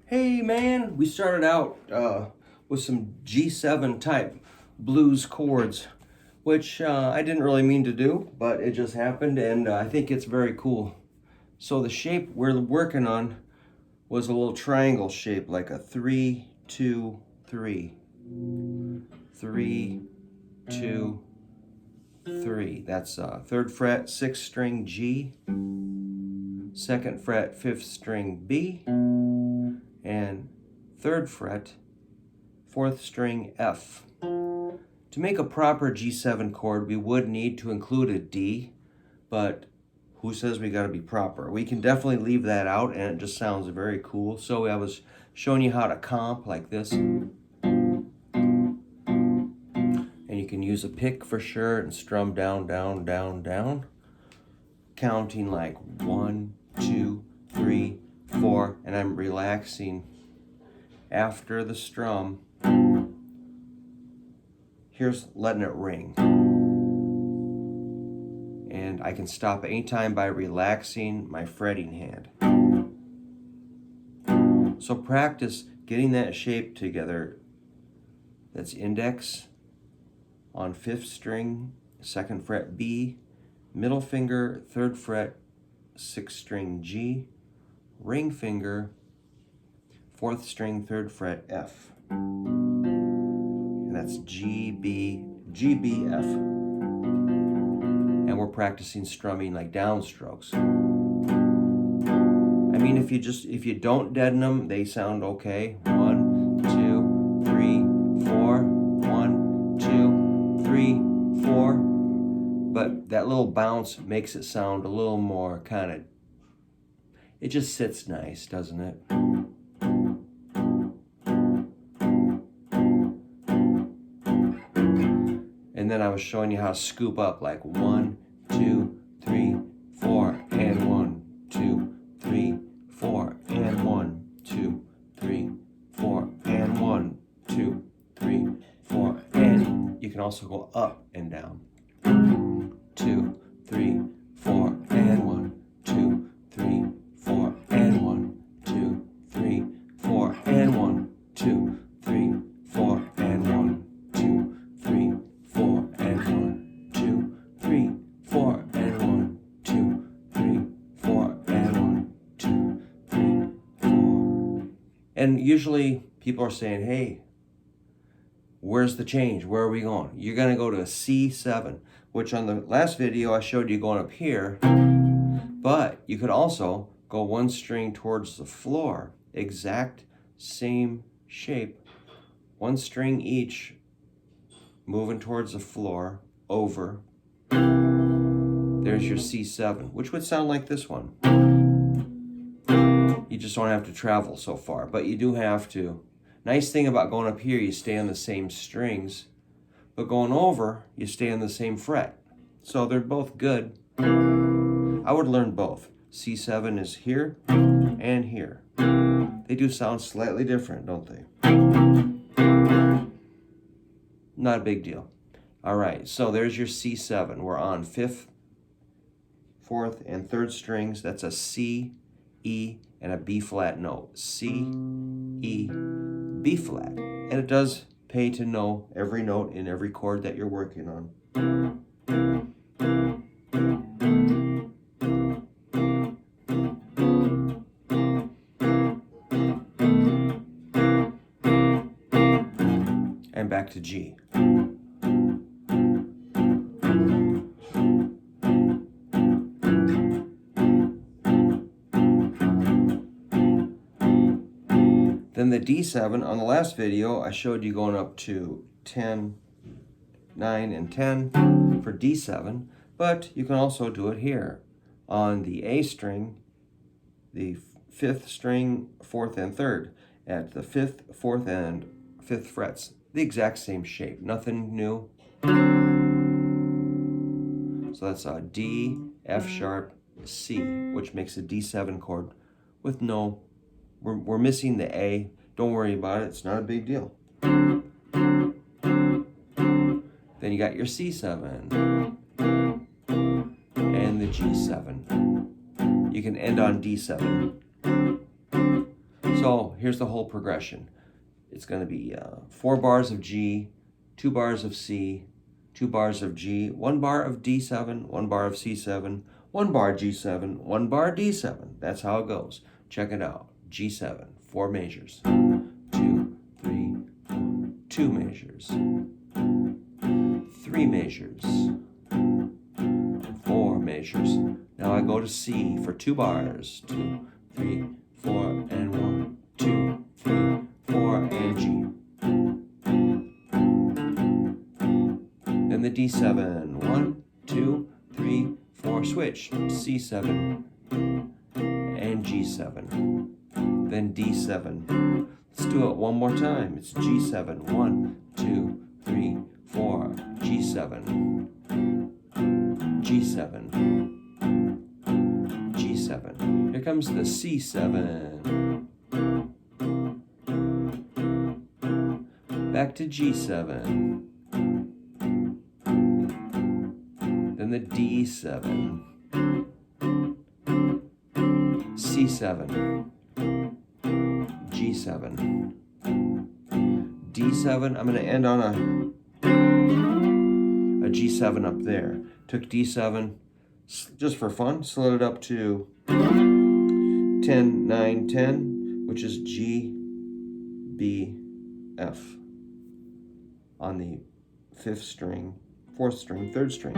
Hey man, we started out with some G7 type blues chords, which I didn't really mean to do, but it just happened, and I think it's very cool. So the shape we're working on was a little triangle shape, like a 3, 2, 3. 3, 2, 3. That's 3rd fret, 6th string G, 2nd fret, 5th string B, and 3rd fret, 4th string F. To make a proper G7 chord, we would need to include a D, but who says we gotta be proper? We can definitely leave that out and it just sounds very cool. So I was showing you how to comp like this. And you can use a pick for sure and strum down, down, down, down. Counting like 1, 2, 3, 4, and I'm relaxing after the strum. Here's letting it ring. And I can stop anytime by relaxing my fretting hand. So practice getting that shape together. That's index on 5th string, 2nd fret B, middle finger, 3rd fret, 6th string G, ring finger, 4th string, 3rd fret F. And that's G, B, G, B, F. And we're practicing strumming like downstrokes. I mean, if you don't deaden them, they sound okay. 1, 2, 3, 4. 1, 2, 3, 4. But that little bounce makes it sound a little more kind of, it just sits nice, doesn't it? And then I was showing you how to scoop up like 1, 2, 3, 4, and 1, 2, 3, 4, and 1, 2, 3, 4, and 1, 2, 3, 4, and you can also go up and down. 2, 3, 4, and 1, 2, 3, 4, and 1, 2, 3, 4, and 1, 2, 3, 4, and 1, 2, 3, 4, and 1, 2, 3, 4, and 1, 2, 3, 4, and 1, 2, 3, 4. And usually people are saying, hey, where's the change? Where are we going? You're going to go to a C7, which on the last video I showed you going up here, but you could also go one string towards the floor, exact same shape, one string each, moving towards the floor, over. There's your C7, which would sound like this one. You just don't have to travel so far, but you do have to. Nice thing about going up here, you stay on the same strings, but going over, you stay on the same fret. So they're both good. I would learn both. C7 is here and here. They do sound slightly different, don't they? Not a big deal. All right, so there's your C7. We're on 5th, 4th, and 3rd strings. That's a C, E, and a B flat note. C, E, B flat. And it does pay to know every note in every chord that you're working on. And back to G. Then the D7, on the last video, I showed you going up to 10, 9, and 10 for D7, but you can also do it here on the A string, the 5th string, 4th, and 3rd, at the 5th, 4th, and 5th frets. The exact same shape, nothing new. So that's a D, F sharp, C, which makes a D7 chord with no, we're missing the A. Don't worry about it, it's not a big deal. Then you got your C7 and the G7. You can end on D7. So here's the whole progression. It's going to be 4 bars of G, 2 bars of C, 2 bars of G, 1 bar of D7, 1 bar of C7, 1 bar G7, 1 bar D7. That's how it goes. Check it out. G7, 4 measures. 2, 3, 4, 2 measures. 3 measures. 4 measures. Now I go to C for 2 bars. 2, 3, 4, and 1, 2, 3, 4, and G. Then the D7. 1, 2, 3, 4. Switch. C7 and G7. Then D7. Let's do it one more time. It's G7. 1, 2, 3, 4. G7. G7. G7. Here comes the C7. Back to G7. Then the D7. C7. G7. D7. I'm going to end on a G7 up there. Took D7 just for fun, slid it up to 10, 9, 10, which is G, B, F on the 5th string, 4th string, 3rd string.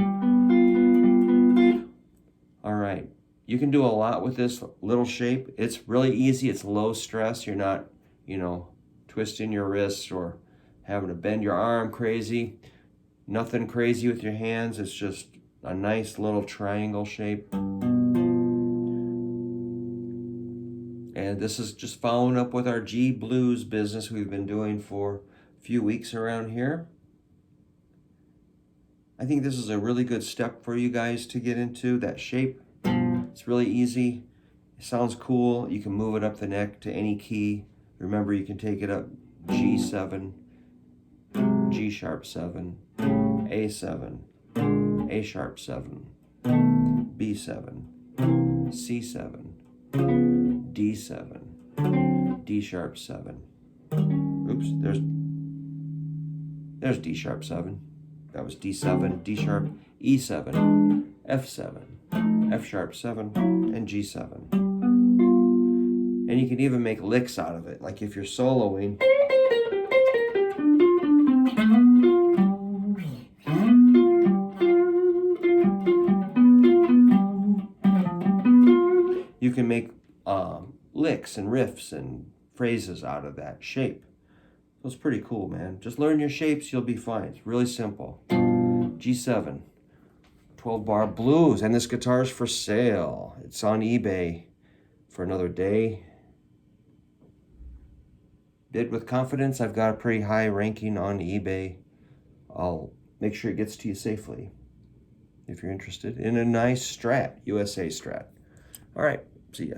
All right, you can do a lot with this little shape. It's really easy. It's low stress. You're not, twisting your wrists or having to bend your arm crazy. Nothing crazy with your hands. It's just a nice little triangle shape. And this is just following up with our G blues business we've been doing for a few weeks around here. I think this is a really good step for you guys to get into that shape. It's really easy. It sounds cool. You can move it up the neck to any key. Remember, you can take it up G7, G sharp 7, A7, A sharp 7, B7, C7, D7, D sharp 7. Oops, there's D sharp 7. That was D7, D sharp, E7, F7, F sharp 7, and G7. And you can even make licks out of it, like if you're soloing. You can make licks and riffs and phrases out of that shape. So it's pretty cool, man. Just learn your shapes, you'll be fine. It's really simple. G7, 12 bar blues, and this guitar is for sale. It's on eBay for another day. Bid with confidence. I've got a pretty high ranking on eBay. I'll make sure it gets to you safely if you're interested in a nice Strat, USA Strat. All right, see ya.